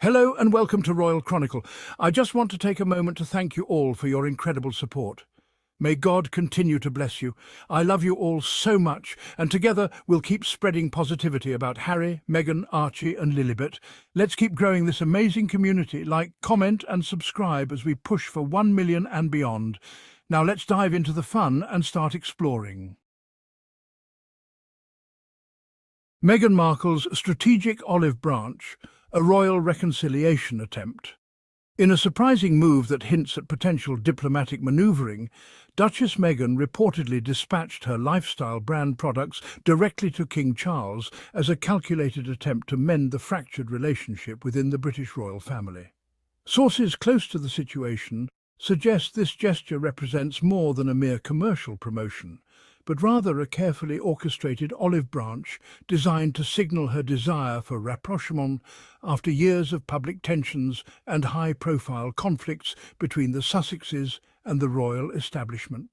Hello and welcome to Royal Chronicle. I just want to take a moment to thank you all for your incredible support. May God continue to bless you. I love you all so much, and together we'll keep spreading positivity about Harry, Meghan, Archie and Lilibet. Let's keep growing this amazing community. Like, comment and subscribe as we push for 1 million and beyond. Now let's dive into the fun and start exploring. Meghan Markle's strategic olive branch, a royal reconciliation attempt. In a surprising move that hints at potential diplomatic maneuvering, Duchess Meghan reportedly dispatched her lifestyle brand products directly to King Charles as a calculated attempt to mend the fractured relationship within the British royal family. Sources close to the situation suggest this gesture represents more than a mere commercial promotion, but rather a carefully orchestrated olive branch designed to signal her desire for rapprochement after years of public tensions and high-profile conflicts between the Sussexes and the royal establishment.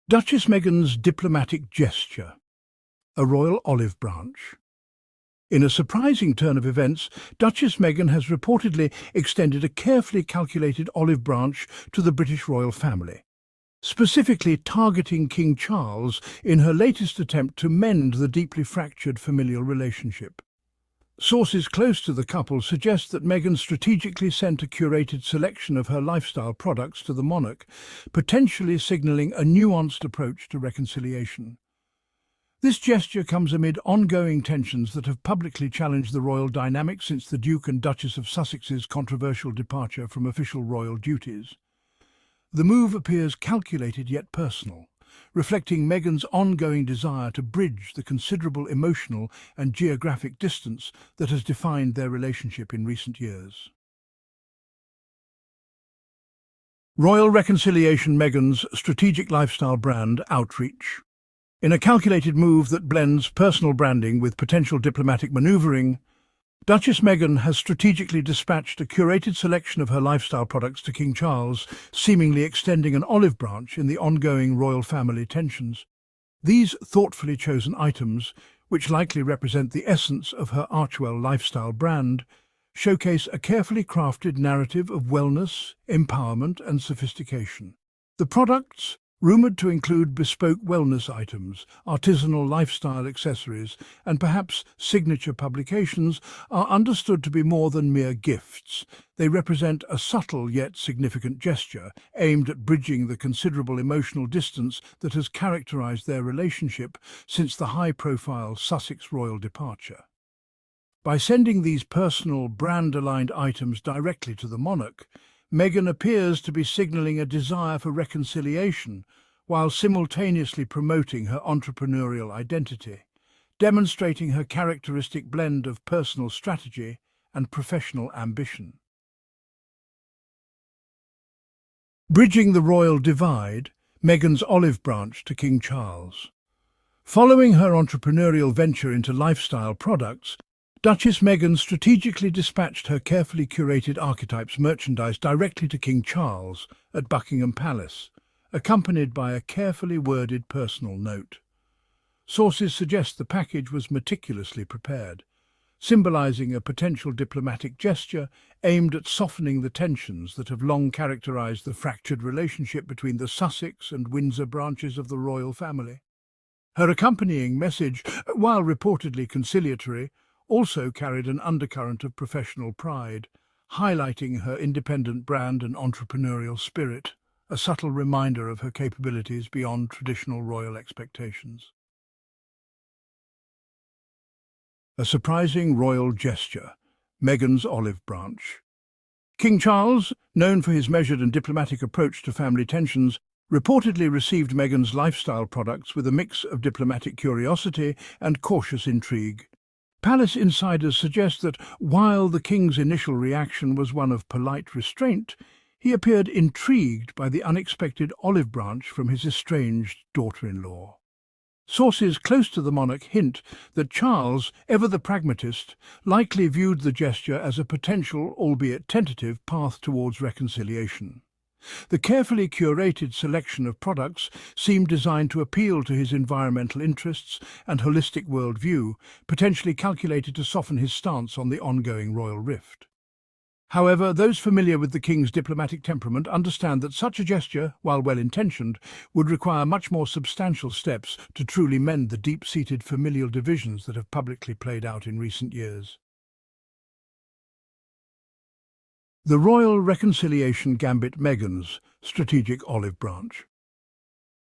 Duchess Meghan's diplomatic gesture, a royal olive branch. In a surprising turn of events, Duchess Meghan has reportedly extended a carefully calculated olive branch to the British royal family, specifically targeting King Charles in her latest attempt to mend the deeply fractured familial relationship. Sources close to the couple suggest that Meghan strategically sent a curated selection of her lifestyle products to the monarch, potentially signalling a nuanced approach to reconciliation. This gesture comes amid ongoing tensions that have publicly challenged the royal dynamic since the Duke and Duchess of Sussex's controversial departure from official royal duties. The move appears calculated yet personal, reflecting Meghan's ongoing desire to bridge the considerable emotional and geographic distance that has defined their relationship in recent years. Royal Reconciliation Meghan's strategic lifestyle brand outreach. In a calculated move that blends personal branding with potential diplomatic maneuvering, Duchess Meghan has strategically dispatched a curated selection of her lifestyle products to King Charles, seemingly extending an olive branch in the ongoing royal family tensions. These thoughtfully chosen items, which likely represent the essence of her Archewell lifestyle brand, showcase a carefully crafted narrative of wellness, empowerment and sophistication. The products, rumoured to include bespoke wellness items, artisanal lifestyle accessories, and perhaps signature publications, are understood to be more than mere gifts. They represent a subtle yet significant gesture aimed at bridging the considerable emotional distance that has characterised their relationship since the high-profile Sussex royal departure. By sending these personal, brand-aligned items directly to the monarch, Meghan appears to be signalling a desire for reconciliation while simultaneously promoting her entrepreneurial identity, demonstrating her characteristic blend of personal strategy and professional ambition. Bridging the royal divide, Meghan's olive branch to King Charles. Following her entrepreneurial venture into lifestyle products, Duchess Meghan strategically dispatched her carefully curated archetypes merchandise directly to King Charles at Buckingham Palace, accompanied by a carefully worded personal note. Sources suggest the package was meticulously prepared, symbolising a potential diplomatic gesture aimed at softening the tensions that have long characterised the fractured relationship between the Sussex and Windsor branches of the royal family. Her accompanying message, while reportedly conciliatory, also carried an undercurrent of professional pride, highlighting her independent brand and entrepreneurial spirit, a subtle reminder of her capabilities beyond traditional royal expectations. A surprising royal gesture, Meghan's olive branch. King Charles, known for his measured and diplomatic approach to family tensions, reportedly received Meghan's lifestyle products with a mix of diplomatic curiosity and cautious intrigue. Palace insiders suggest that while the king's initial reaction was one of polite restraint, he appeared intrigued by the unexpected olive branch from his estranged daughter-in-law. Sources close to the monarch hint that Charles, ever the pragmatist, likely viewed the gesture as a potential, albeit tentative, path towards reconciliation. The carefully curated selection of products seemed designed to appeal to his environmental interests and holistic worldview, potentially calculated to soften his stance on the ongoing royal rift. However, those familiar with the king's diplomatic temperament understand that such a gesture, while well-intentioned, would require much more substantial steps to truly mend the deep-seated familial divisions that have publicly played out in recent years. The Royal Reconciliation Gambit Meghan's strategic olive branch.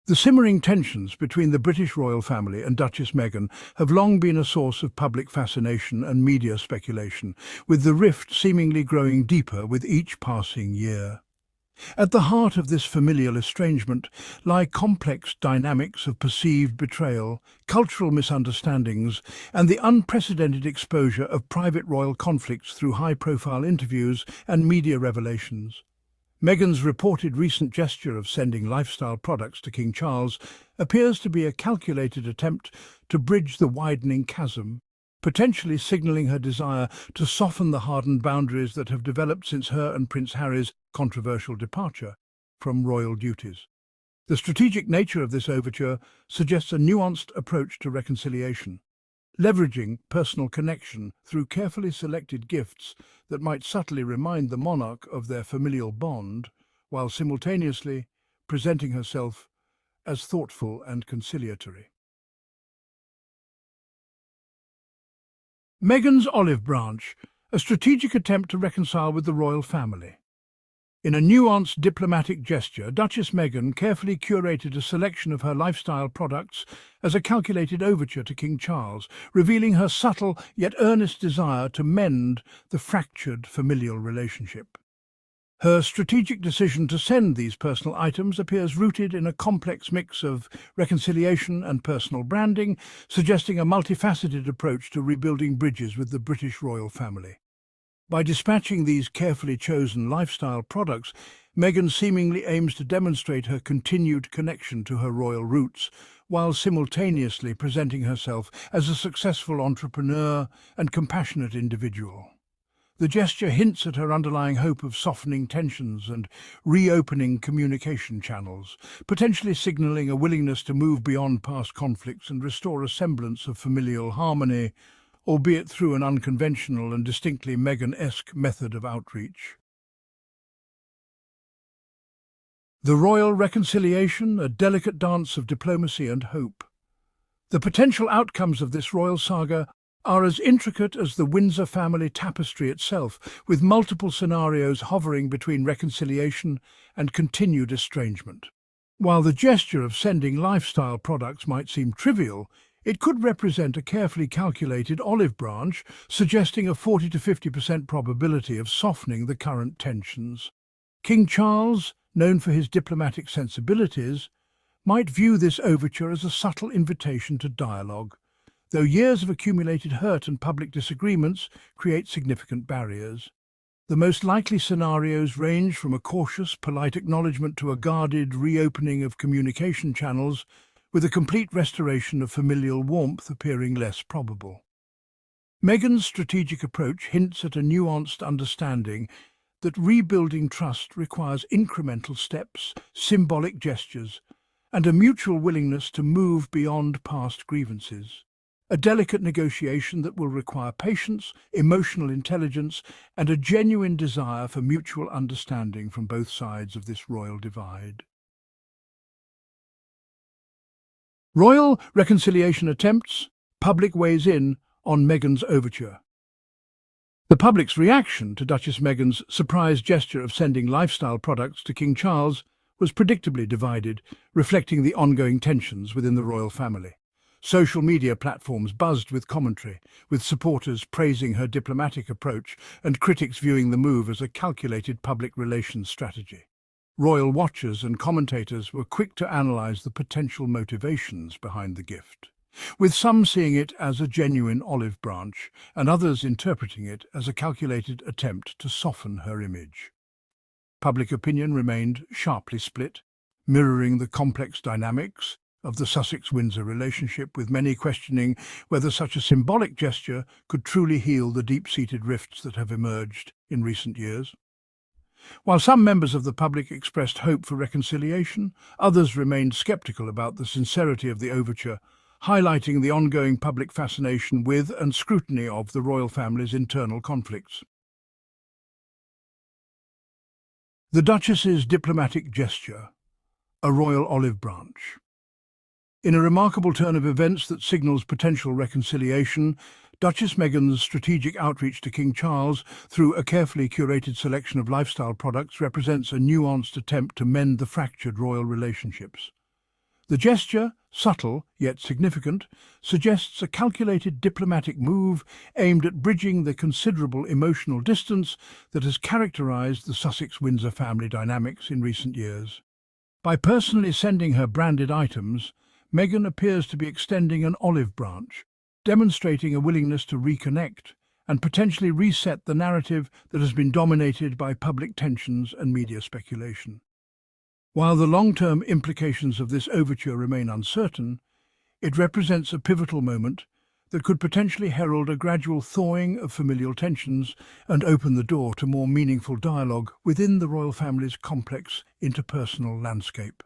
The simmering tensions between the British royal family and Duchess Meghan have long been a source of public fascination and media speculation, with the rift seemingly growing deeper with each passing year. At the heart of this familial estrangement lie complex dynamics of perceived betrayal, cultural misunderstandings, and the unprecedented exposure of private royal conflicts through high-profile interviews and media revelations. Meghan's reported recent gesture of sending lifestyle products to King Charles appears to be a calculated attempt to bridge the widening chasm, potentially signalling her desire to soften the hardened boundaries that have developed since her and Prince Harry's controversial departure from royal duties. The strategic nature of this overture suggests a nuanced approach to reconciliation, leveraging personal connection through carefully selected gifts that might subtly remind the monarch of their familial bond, while simultaneously presenting herself as thoughtful and conciliatory. Meghan's olive branch, a strategic attempt to reconcile with the royal family. In a nuanced diplomatic gesture, Duchess Meghan carefully curated a selection of her lifestyle products as a calculated overture to King Charles, revealing her subtle yet earnest desire to mend the fractured familial relationship. Her strategic decision to send these personal items appears rooted in a complex mix of reconciliation and personal branding, suggesting a multifaceted approach to rebuilding bridges with the British royal family. By dispatching these carefully chosen lifestyle products, Meghan seemingly aims to demonstrate her continued connection to her royal roots, while simultaneously presenting herself as a successful entrepreneur and compassionate individual. The gesture hints at her underlying hope of softening tensions and reopening communication channels, potentially signaling a willingness to move beyond past conflicts and restore a semblance of familial harmony, albeit through an unconventional and distinctly Meghan-esque method of outreach. The royal reconciliation, a delicate dance of diplomacy and hope. The potential outcomes of this royal saga are as intricate as the Windsor family tapestry itself, with multiple scenarios hovering between reconciliation and continued estrangement. While the gesture of sending lifestyle products might seem trivial, it could represent a carefully calculated olive branch, suggesting a 40 to 50% probability of softening the current tensions. King Charles, known for his diplomatic sensibilities, might view this overture as a subtle invitation to dialogue, though years of accumulated hurt and public disagreements create significant barriers. The most likely scenarios range from a cautious, polite acknowledgement to a guarded reopening of communication channels, with a complete restoration of familial warmth appearing less probable. Meghan's strategic approach hints at a nuanced understanding that rebuilding trust requires incremental steps, symbolic gestures, and a mutual willingness to move beyond past grievances. A delicate negotiation that will require patience, emotional intelligence, and a genuine desire for mutual understanding from both sides of this royal divide. Royal reconciliation attempts, public weighs in on Meghan's overture. The public's reaction to Duchess Meghan's surprise gesture of sending lifestyle products to King Charles was predictably divided, reflecting the ongoing tensions within the royal family. Social media platforms buzzed with commentary, with supporters praising her diplomatic approach and critics viewing the move as a calculated public relations strategy. Royal watchers and commentators were quick to analyze the potential motivations behind the gift, with some seeing it as a genuine olive branch and others interpreting it as a calculated attempt to soften her image. Public opinion remained sharply split, mirroring the complex dynamics of the Sussex-Windsor relationship, with many questioning whether such a symbolic gesture could truly heal the deep-seated rifts that have emerged in recent years. While some members of the public expressed hope for reconciliation, others remained skeptical about the sincerity of the overture, highlighting the ongoing public fascination with and scrutiny of the royal family's internal conflicts. The Duchess's diplomatic gesture, a royal olive branch. In a remarkable turn of events that signals potential reconciliation, Duchess Meghan's strategic outreach to King Charles through a carefully curated selection of lifestyle products represents a nuanced attempt to mend the fractured royal relationships. The gesture, subtle yet significant, suggests a calculated diplomatic move aimed at bridging the considerable emotional distance that has characterized the Sussex-Windsor family dynamics in recent years. By personally sending her branded items, Meghan appears to be extending an olive branch, demonstrating a willingness to reconnect and potentially reset the narrative that has been dominated by public tensions and media speculation. While the long-term implications of this overture remain uncertain, it represents a pivotal moment that could potentially herald a gradual thawing of familial tensions and open the door to more meaningful dialogue within the royal family's complex interpersonal landscape.